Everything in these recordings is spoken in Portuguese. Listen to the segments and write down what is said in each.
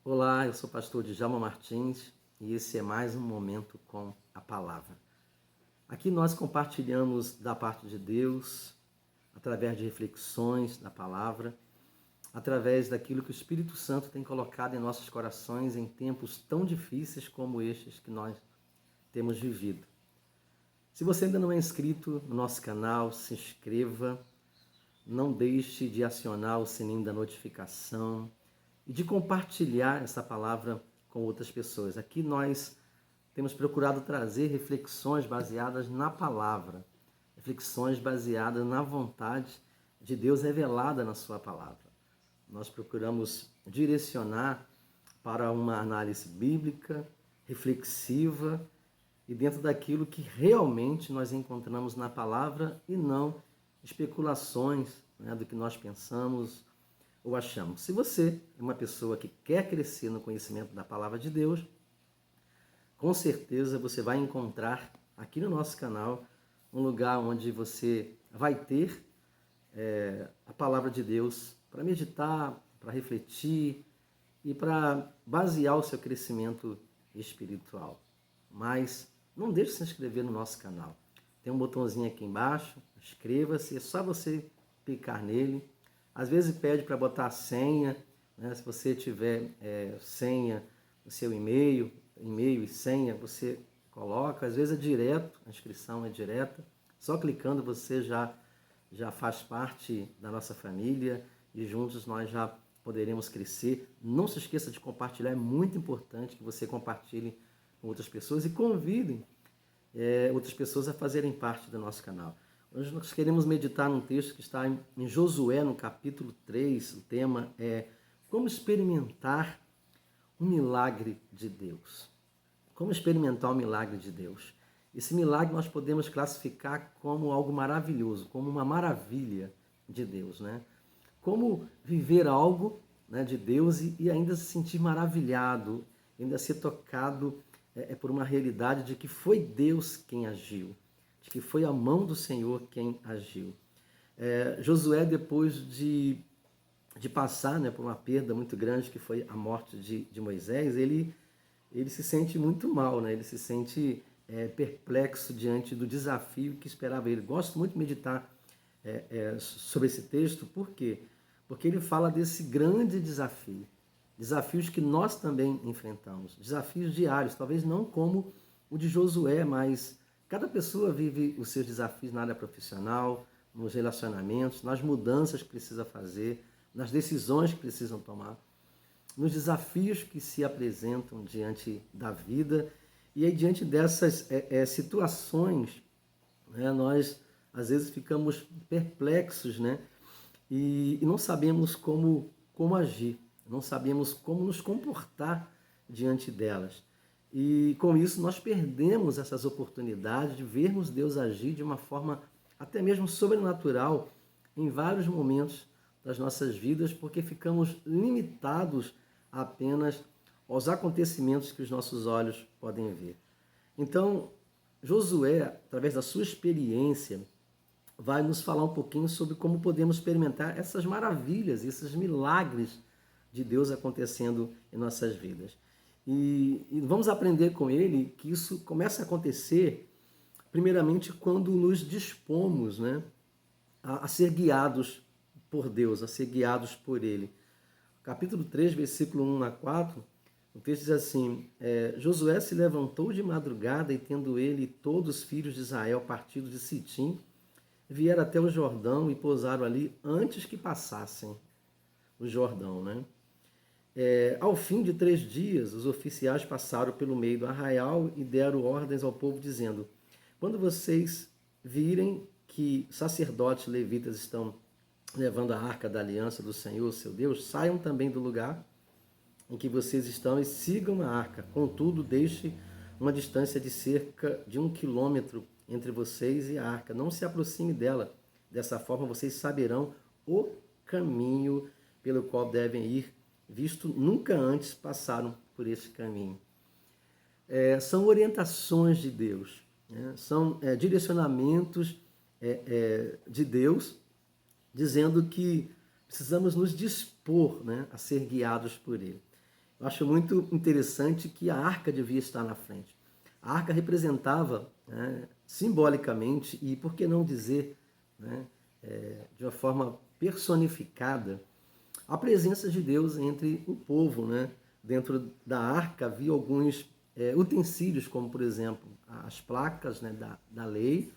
Olá, eu sou o pastor Djalma Martins e esse é mais um momento com a palavra. Aqui nós compartilhamos da parte de Deus, através de reflexões da palavra, através daquilo que o Espírito Santo tem colocado em nossos corações em tempos tão difíceis como estes que nós temos vivido. Se você ainda não é inscrito no nosso canal, se inscreva, não deixe de acionar o sininho da notificação e de compartilhar essa palavra com outras pessoas. Aqui nós temos procurado trazer reflexões baseadas na palavra, reflexões baseadas na vontade de Deus revelada na sua palavra. Nós procuramos direcionar para uma análise bíblica, reflexiva e dentro daquilo que realmente nós encontramos na palavra e não especulações, do que nós pensamos ou achamos. Se você é uma pessoa que quer crescer no conhecimento da palavra de Deus, com certeza você vai encontrar aqui no nosso canal um lugar onde você vai ter a palavra de Deus para meditar, para refletir e para basear o seu crescimento espiritual. Mas não deixe de se inscrever no nosso canal. Tem um botãozinho aqui embaixo, inscreva-se, é só você clicar nele. Às vezes pede para botar a senha, se você tiver senha no seu e-mail e senha, você coloca. Às vezes é direto, a inscrição é direta. Só clicando você já faz parte da nossa família e juntos nós já poderemos crescer. Não se esqueça de compartilhar, é muito importante que você compartilhe com outras pessoas e convidem outras pessoas a fazerem parte do nosso canal. Hoje nós queremos meditar num texto que está em Josué, no capítulo 3. O tema é como experimentar um milagre de Deus. Como experimentar o milagre de Deus. Esse milagre nós podemos classificar como algo maravilhoso, como uma maravilha de Deus, Como viver algo, de Deus e ainda se sentir maravilhado, ainda ser tocado por uma realidade de que foi Deus quem agiu, de que foi a mão do Senhor quem agiu. Josué, depois de passar por uma perda muito grande, que foi a morte de Moisés, ele se sente muito mal, ele se sente perplexo diante do desafio que esperava ele. Gosto muito de meditar sobre esse texto, por quê? Porque ele fala desse grande desafio, desafios que nós também enfrentamos, desafios diários, talvez não como o de Josué, mas cada pessoa vive os seus desafios na área profissional, nos relacionamentos, nas mudanças que precisa fazer, nas decisões que precisam tomar, nos desafios que se apresentam diante da vida. E aí, diante dessas situações, nós às vezes ficamos perplexos, e não sabemos como agir, não sabemos como nos comportar diante delas. E com isso nós perdemos essas oportunidades de vermos Deus agir de uma forma até mesmo sobrenatural em vários momentos das nossas vidas, porque ficamos limitados apenas aos acontecimentos que os nossos olhos podem ver. Então, Josué, através da sua experiência, vai nos falar um pouquinho sobre como podemos experimentar essas maravilhas, esses milagres de Deus acontecendo em nossas vidas. E vamos aprender com ele que isso começa a acontecer, primeiramente, quando nos dispomos a ser guiados por Deus, a ser guiados por ele. Capítulo 3, versículo 1 a 4, o texto diz assim: Josué se levantou de madrugada e, tendo ele e todos os filhos de Israel partidos de Sitim, vieram até o Jordão e pousaram ali antes que passassem o Jordão, Ao fim de 3 dias, os oficiais passaram pelo meio do arraial e deram ordens ao povo, dizendo: quando vocês virem que sacerdotes levitas estão levando a arca da aliança do Senhor, seu Deus, saiam também do lugar em que vocês estão e sigam a arca. Contudo, deixe uma distância de cerca de 1 quilômetro entre vocês e a arca. Não se aproxime dela. Dessa forma, vocês saberão o caminho pelo qual devem ir, visto nunca antes passaram por esse caminho. São orientações de Deus, são direcionamentos de Deus, dizendo que precisamos nos dispor a ser guiados por ele. Eu acho muito interessante que a arca devia estar na frente. A arca representava, né, simbolicamente, e por que não dizer, né, de uma forma personificada, a presença de Deus entre o povo, né? Dentro da arca havia alguns utensílios, como por exemplo as placas, né, da lei,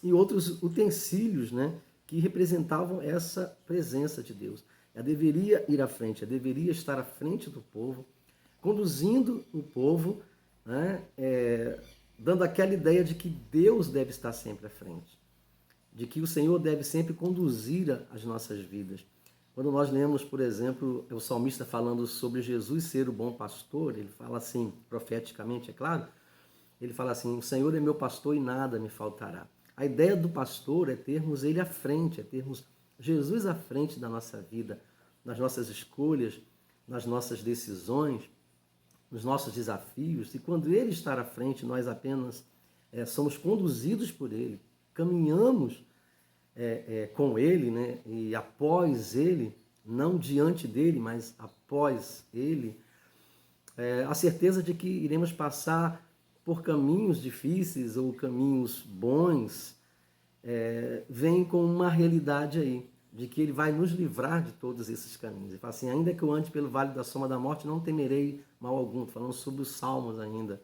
e outros utensílios, né, que representavam essa presença de Deus. Ela deveria ir à frente, ela deveria estar à frente do povo, conduzindo o povo, né, dando aquela ideia de que Deus deve estar sempre à frente, de que o Senhor deve sempre conduzir as nossas vidas. Quando nós lemos, por exemplo, o salmista falando sobre Jesus ser o bom pastor, ele fala assim, profeticamente, é claro, ele fala assim, o Senhor é meu pastor e nada me faltará. A ideia do pastor é termos ele à frente, é termos Jesus à frente da nossa vida, nas nossas escolhas, nas nossas decisões, nos nossos desafios. E quando ele está à frente, nós apenas somos conduzidos por ele, caminhamos com ele, né? E após ele, não diante dele, mas após ele, a certeza de que iremos passar por caminhos difíceis ou caminhos bons, vem com uma realidade aí, de que ele vai nos livrar de todos esses caminhos. Ele fala assim, ainda que eu ande pelo vale da sombra da morte, não temerei mal algum, falando sobre os salmos ainda,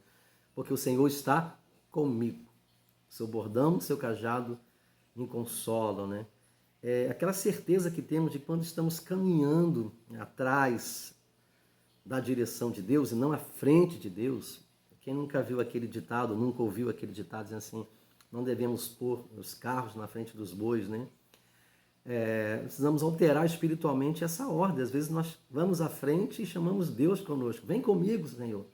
porque o Senhor está comigo. Seu bordão, seu cajado me consolam, né? Aquela certeza que temos de quando estamos caminhando atrás da direção de Deus e não à frente de Deus. Quem nunca viu aquele ditado, nunca ouviu aquele ditado dizendo assim, não devemos pôr os carros na frente dos bois, né? Precisamos alterar espiritualmente essa ordem. Às vezes nós vamos à frente e chamamos Deus conosco. Vem comigo, Senhor.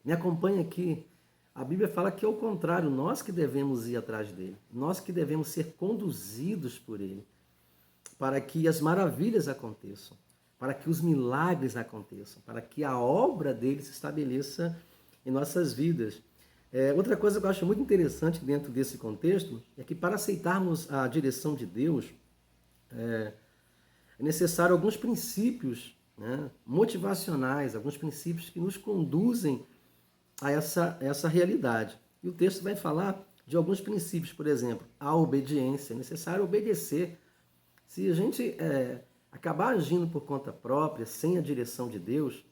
Me acompanha aqui. A Bíblia fala que é o contrário, nós que devemos ir atrás dele. Nós que devemos ser conduzidos por ele. Para que as maravilhas aconteçam. Para que os milagres aconteçam. Para que a obra dele se estabeleça em nossas vidas. Outra coisa que eu acho muito interessante dentro desse contexto é que para aceitarmos a direção de Deus, é necessário alguns princípios, né, motivacionais, alguns princípios que nos conduzem a essa realidade. E o texto vai falar de alguns princípios, por exemplo, a obediência. É necessário obedecer. Se a gente acabar agindo por conta própria, sem a direção de Deus,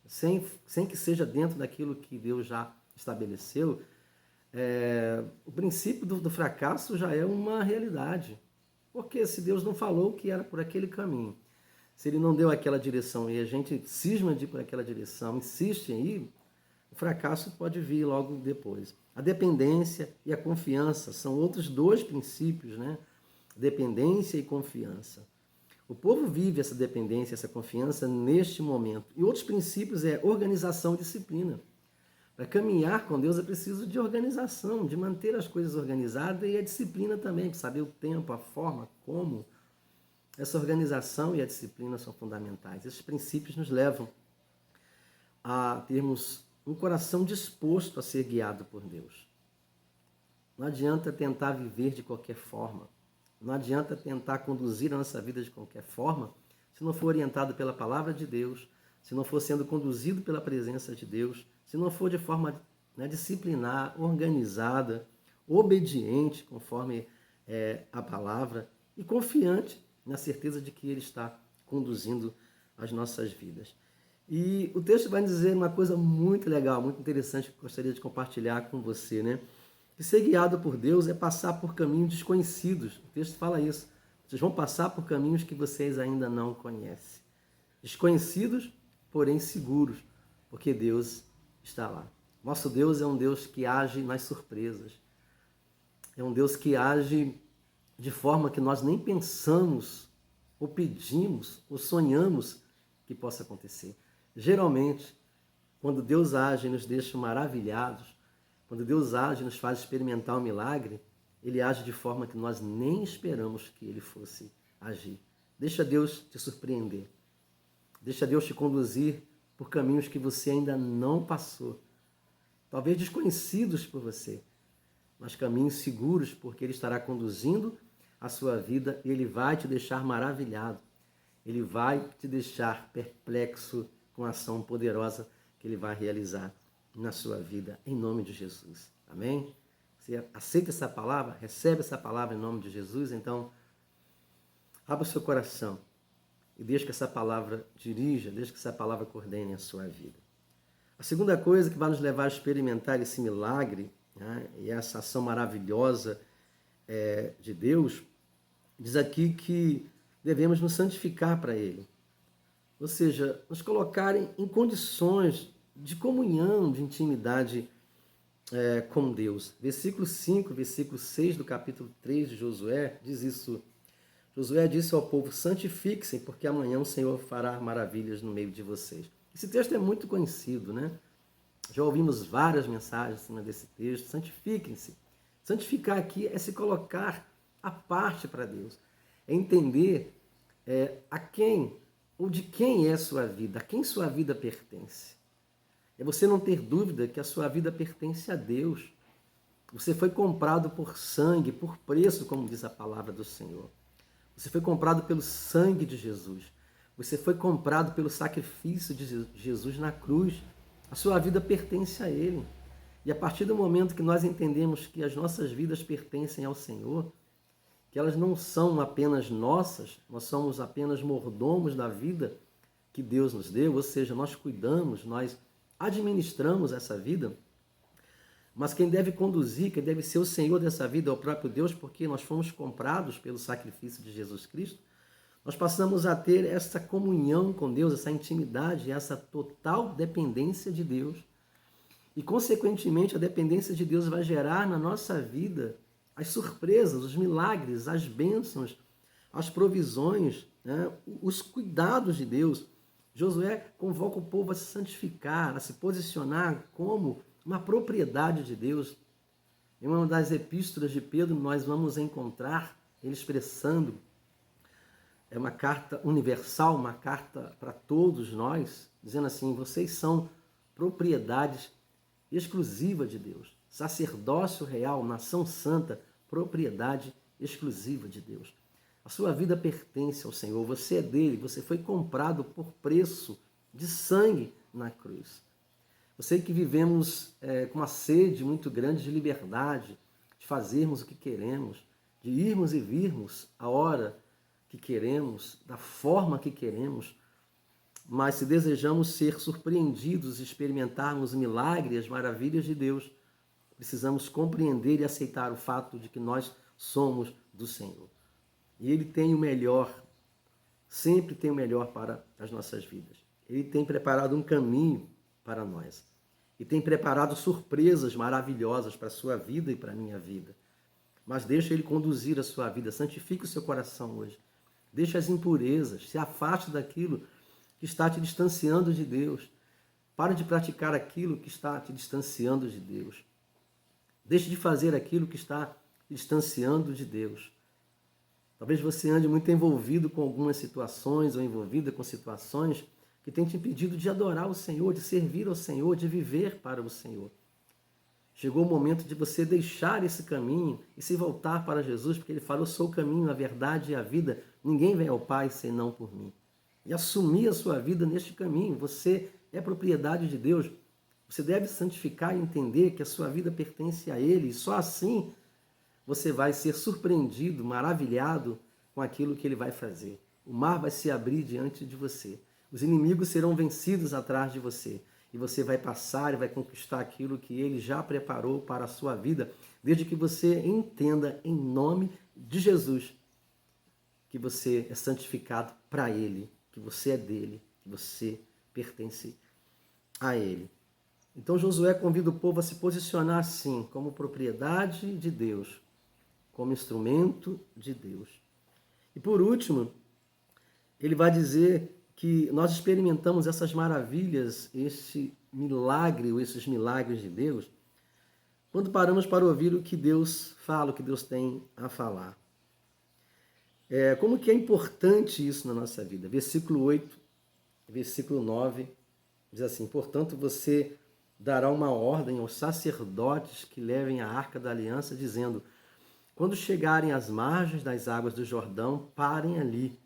sem que seja dentro daquilo que Deus já estabeleceu, o princípio do fracasso já é uma realidade. Porque se Deus não falou que era por aquele caminho, se ele não deu aquela direção e a gente cisma de ir por aquela direção, insiste em ir, o fracasso pode vir logo depois. A dependência e a confiança são outros dois princípios, né? Dependência e confiança. O povo vive essa dependência, essa confiança neste momento. E outros princípios é organização e disciplina. Para caminhar com Deus é preciso de organização, de manter as coisas organizadas e a disciplina também, de saber o tempo, a forma, como. Essa organização e a disciplina são fundamentais. Esses princípios nos levam a termos um coração disposto a ser guiado por Deus. Não adianta tentar viver de qualquer forma. Não adianta tentar conduzir a nossa vida de qualquer forma se não for orientado pela palavra de Deus, se não for sendo conduzido pela presença de Deus, se não for de forma, né, disciplinar, organizada, obediente, conforme a palavra, e confiante na certeza de que Ele está conduzindo as nossas vidas. E o texto vai dizer uma coisa muito legal, muito interessante, que eu gostaria de compartilhar com você, né? Que ser guiado por Deus é passar por caminhos desconhecidos. O texto fala isso. Vocês vão passar por caminhos que vocês ainda não conhecem. Desconhecidos, porém seguros, porque Deus está lá. Nosso Deus é um Deus que age nas surpresas. É um Deus que age de forma que nós nem pensamos, ou pedimos, ou sonhamos que possa acontecer. Geralmente, quando Deus age e nos deixa maravilhados, quando Deus age e nos faz experimentar um milagre, Ele age de forma que nós nem esperamos que Ele fosse agir. Deixa Deus te surpreender. Deixa Deus te conduzir por caminhos que você ainda não passou. Talvez desconhecidos por você, mas caminhos seguros, porque Ele estará conduzindo a sua vida e Ele vai te deixar maravilhado. Ele vai te deixar perplexo com a ação poderosa que Ele vai realizar na sua vida, em nome de Jesus. Amém? Você aceita essa palavra? Recebe essa palavra em nome de Jesus? Então, abra o seu coração e deixe que essa palavra dirija, deixe que essa palavra coordene a sua vida. A segunda coisa que vai nos levar a experimentar esse milagre, né, e essa ação maravilhosa de Deus, diz aqui que devemos nos santificar para Ele. Ou seja, nos colocarem em condições de comunhão, de intimidade com Deus. Versículo 5, versículo 6 do capítulo 3 de Josué diz isso. Josué disse ao povo: santifiquem-se, porque amanhã o Senhor fará maravilhas no meio de vocês. Esse texto é muito conhecido, né? Já ouvimos várias mensagens em cima desse texto. Santifiquem-se. Santificar aqui é se colocar à parte para Deus. É entender a quem ou de quem é a sua vida, a quem sua vida pertence. É você não ter dúvida que a sua vida pertence a Deus. Você foi comprado por sangue, por preço, como diz a palavra do Senhor. Você foi comprado pelo sangue de Jesus. Você foi comprado pelo sacrifício de Jesus na cruz. A sua vida pertence a Ele. E a partir do momento que nós entendemos que as nossas vidas pertencem ao Senhor, que elas não são apenas nossas, nós somos apenas mordomos da vida que Deus nos deu, ou seja, nós cuidamos, nós administramos essa vida, mas quem deve conduzir, quem deve ser o Senhor dessa vida é o próprio Deus, porque nós fomos comprados pelo sacrifício de Jesus Cristo. Nós passamos a ter essa comunhão com Deus, essa intimidade, essa total dependência de Deus. E, consequentemente, a dependência de Deus vai gerar na nossa vida as surpresas, os milagres, as bênçãos, as provisões, né? Os cuidados de Deus. Josué convoca o povo a se santificar, a se posicionar como uma propriedade de Deus. Em uma das epístolas de Pedro, nós vamos encontrar ele expressando, é uma carta universal, uma carta para todos nós, dizendo assim: vocês são propriedades exclusiva de Deus, sacerdócio real, nação santa, propriedade exclusiva de Deus. A sua vida pertence ao Senhor, você é dele, você foi comprado por preço de sangue na cruz. Eu sei que vivemos com uma sede muito grande de liberdade, de fazermos o que queremos, de irmos e virmos a hora que queremos, da forma que queremos, mas se desejamos ser surpreendidos e experimentarmos milagres e as maravilhas de Deus, precisamos compreender e aceitar o fato de que nós somos do Senhor. E Ele tem o melhor, sempre tem o melhor para as nossas vidas. Ele tem preparado um caminho para nós. E tem preparado surpresas maravilhosas para a sua vida e para a minha vida. Mas deixa Ele conduzir a sua vida. Santifique o seu coração hoje. Deixa as impurezas. Se afaste daquilo que está te distanciando de Deus. Pare de praticar aquilo que está te distanciando de Deus. Deixe de fazer aquilo que está te distanciando de Deus. Talvez você ande muito envolvido com algumas situações ou envolvida com situações que têm te impedido de adorar o Senhor, de servir ao Senhor, de viver para o Senhor. Chegou o momento de você deixar esse caminho e se voltar para Jesus, porque Ele falou: eu sou o caminho, a verdade e a vida. Ninguém vem ao Pai senão por mim. E assumir a sua vida neste caminho. Você é propriedade de Deus. Você deve santificar e entender que a sua vida pertence a Ele. E só assim você vai ser surpreendido, maravilhado com aquilo que Ele vai fazer. O mar vai se abrir diante de você. Os inimigos serão vencidos atrás de você. E você vai passar e vai conquistar aquilo que Ele já preparou para a sua vida, desde que você entenda, em nome de Jesus, que você é santificado para Ele, que você é dele, que você pertence a Ele. Então Josué convida o povo a se posicionar assim, como propriedade de Deus, como instrumento de Deus. E por último, ele vai dizer que nós experimentamos essas maravilhas, esse milagre, ou esses milagres de Deus, quando paramos para ouvir o que Deus fala, o que Deus tem a falar. Como que é importante isso na nossa vida? Versículo 8, versículo 9, diz assim: portanto, você dará uma ordem aos sacerdotes que levem a arca da aliança, dizendo: quando chegarem às margens das águas do Jordão, parem ali.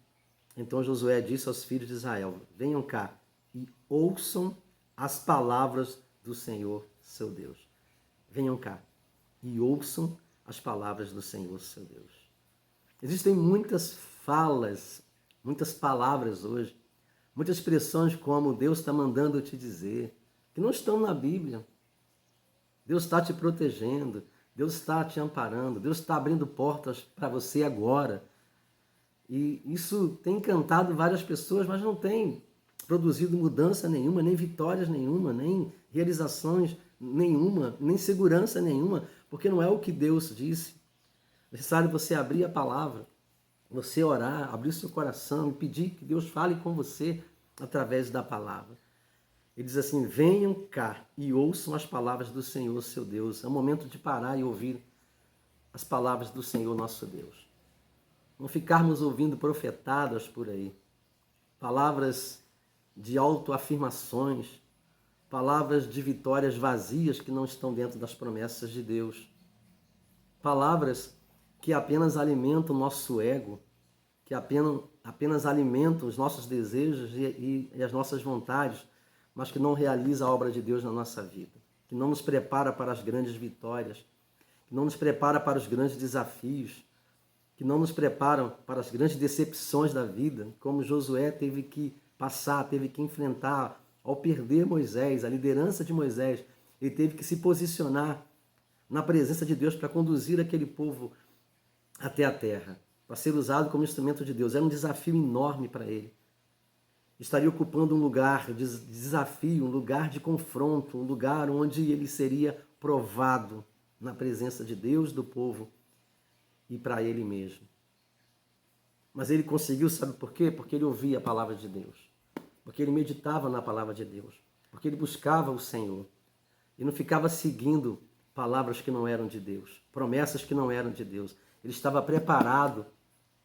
Então Josué disse aos filhos de Israel: venham cá e ouçam as palavras do Senhor, seu Deus. Venham cá e ouçam as palavras do Senhor, seu Deus. Existem muitas falas, muitas palavras hoje, muitas expressões como Deus está mandando eu te dizer, que não estão na Bíblia. Deus está te protegendo, Deus está te amparando, Deus está abrindo portas para você agora. E isso tem encantado várias pessoas, mas não tem produzido mudança nenhuma, nem vitórias nenhuma, nem realizações nenhuma, nem segurança nenhuma, porque não é o que Deus disse. É necessário você abrir a palavra, você orar, abrir seu coração e pedir que Deus fale com você através da palavra. Ele diz assim: venham cá e ouçam as palavras do Senhor, seu Deus. É o momento de parar e ouvir as palavras do Senhor, nosso Deus. Não ficarmos ouvindo profetadas por aí, palavras de autoafirmações, palavras de vitórias vazias que não estão dentro das promessas de Deus, palavras que apenas alimentam o nosso ego, que apenas alimentam os nossos desejos e as nossas vontades, mas que não realiza a obra de Deus na nossa vida, que não nos prepara para as grandes vitórias, que não nos prepara para os grandes desafios, que não nos preparam para as grandes decepções da vida, como Josué teve que passar, teve que enfrentar ao perder Moisés, a liderança de Moisés. Ele teve que se posicionar na presença de Deus para conduzir aquele povo até a terra, para ser usado como instrumento de Deus. Era um desafio enorme para ele. Estaria ocupando um lugar de desafio, um lugar de confronto, um lugar onde ele seria provado na presença de Deus, do povo e para ele mesmo. Mas ele conseguiu, sabe por quê? Porque ele ouvia a palavra de Deus, porque ele meditava na palavra de Deus, porque ele buscava o Senhor e não ficava seguindo palavras que não eram de Deus, promessas que não eram de Deus. Ele estava preparado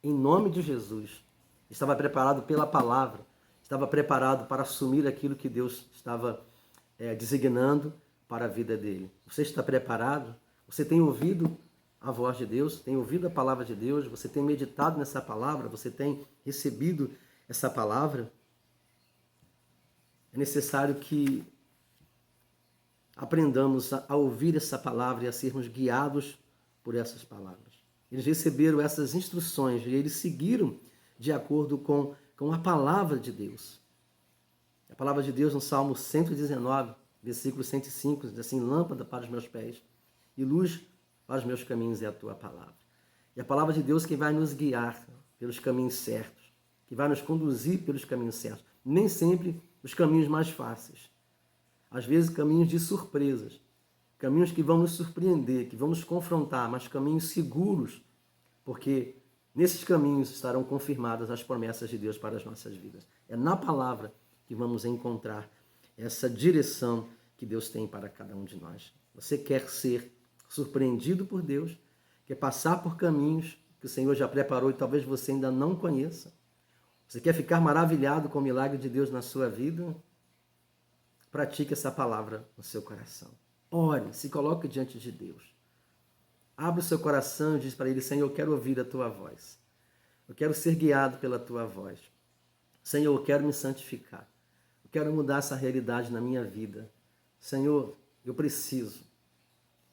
em nome de Jesus, estava preparado pela palavra, estava preparado para assumir aquilo que Deus estava designando para a vida dele. Você está preparado? Você tem ouvido a voz de Deus? Tem ouvido a palavra de Deus? Você tem meditado nessa palavra? Você tem recebido essa palavra? É necessário que aprendamos a ouvir essa palavra e a sermos guiados por essas palavras. Eles receberam essas instruções e eles seguiram de acordo com a palavra de Deus. A palavra de Deus no Salmo 119, versículo 105, diz assim: lâmpada para os meus pés e luz para os meus caminhos é a tua palavra. E a palavra de Deus que vai nos guiar pelos caminhos certos, que vai nos conduzir pelos caminhos certos. Nem sempre os caminhos mais fáceis. Às vezes caminhos de surpresas, caminhos que vão nos surpreender, que vão nos confrontar, mas caminhos seguros, porque nesses caminhos estarão confirmadas as promessas de Deus para as nossas vidas. É na palavra que vamos encontrar essa direção que Deus tem para cada um de nós. Você quer ser surpreendido por Deus, quer passar por caminhos que o Senhor já preparou e talvez você ainda não conheça. Você quer ficar maravilhado com o milagre de Deus na sua vida? Pratique essa palavra no seu coração. Ore, se coloque diante de Deus. Abre o seu coração e diz para Ele: Senhor, eu quero ouvir a Tua voz. Eu quero ser guiado pela Tua voz. Senhor, eu quero me santificar. Eu quero mudar essa realidade na minha vida. Senhor, eu preciso.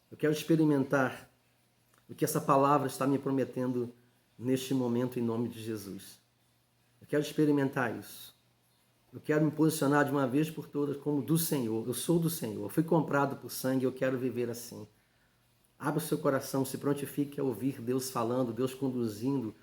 Eu quero experimentar o que essa palavra está me prometendo neste momento, em nome de Jesus. Eu quero experimentar isso. Eu quero me posicionar de uma vez por todas como do Senhor. Eu sou do Senhor. Eu fui comprado por sangue. Eu quero viver assim. Abra o seu coração, se prontifique a ouvir Deus falando, Deus conduzindo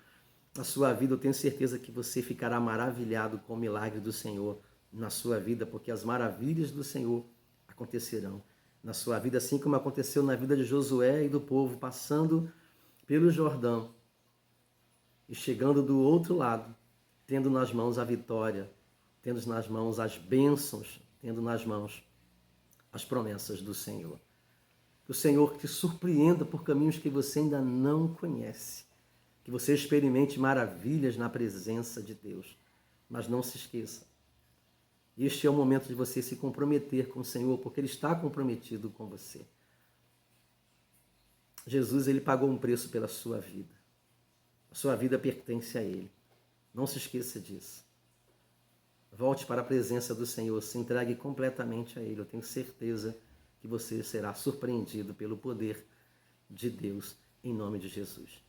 a sua vida. Eu tenho certeza que você ficará maravilhado com o milagre do Senhor na sua vida, porque as maravilhas do Senhor acontecerão na sua vida, assim como aconteceu na vida de Josué e do povo, passando pelo Jordão e chegando do outro lado, tendo nas mãos a vitória, tendo nas mãos as bênçãos, tendo nas mãos as promessas do Senhor. Que o Senhor te surpreenda por caminhos que você ainda não conhece. Que você experimente maravilhas na presença de Deus. Mas não se esqueça, este é o momento de você se comprometer com o Senhor, porque Ele está comprometido com você. Jesus, Ele pagou um preço pela sua vida. A sua vida pertence a Ele. Não se esqueça disso. Volte para a presença do Senhor, se entregue completamente a Ele. Eu tenho certeza que você será surpreendido pelo poder de Deus, em nome de Jesus.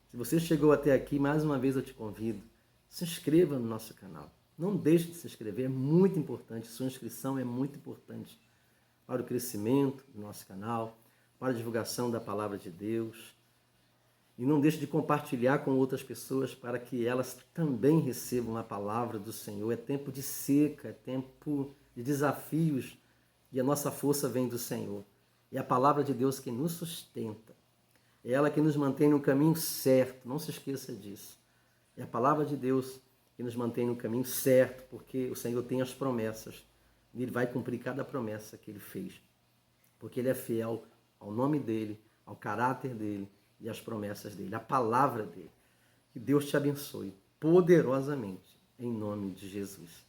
Se você chegou até aqui, mais uma vez eu te convido, se inscreva no nosso canal. Não deixe de se inscrever, é muito importante, sua inscrição é muito importante para o crescimento do nosso canal, para a divulgação da palavra de Deus. E não deixe de compartilhar com outras pessoas para que elas também recebam a palavra do Senhor. É tempo de seca, é tempo de desafios e a nossa força vem do Senhor. É a palavra de Deus que nos sustenta. É ela que nos mantém no caminho certo, não se esqueça disso. É a palavra de Deus que nos mantém no caminho certo, porque o Senhor tem as promessas e Ele vai cumprir cada promessa que Ele fez. Porque Ele é fiel ao nome dEle, ao caráter dEle e às promessas dEle, à palavra dEle. Que Deus te abençoe poderosamente, em nome de Jesus.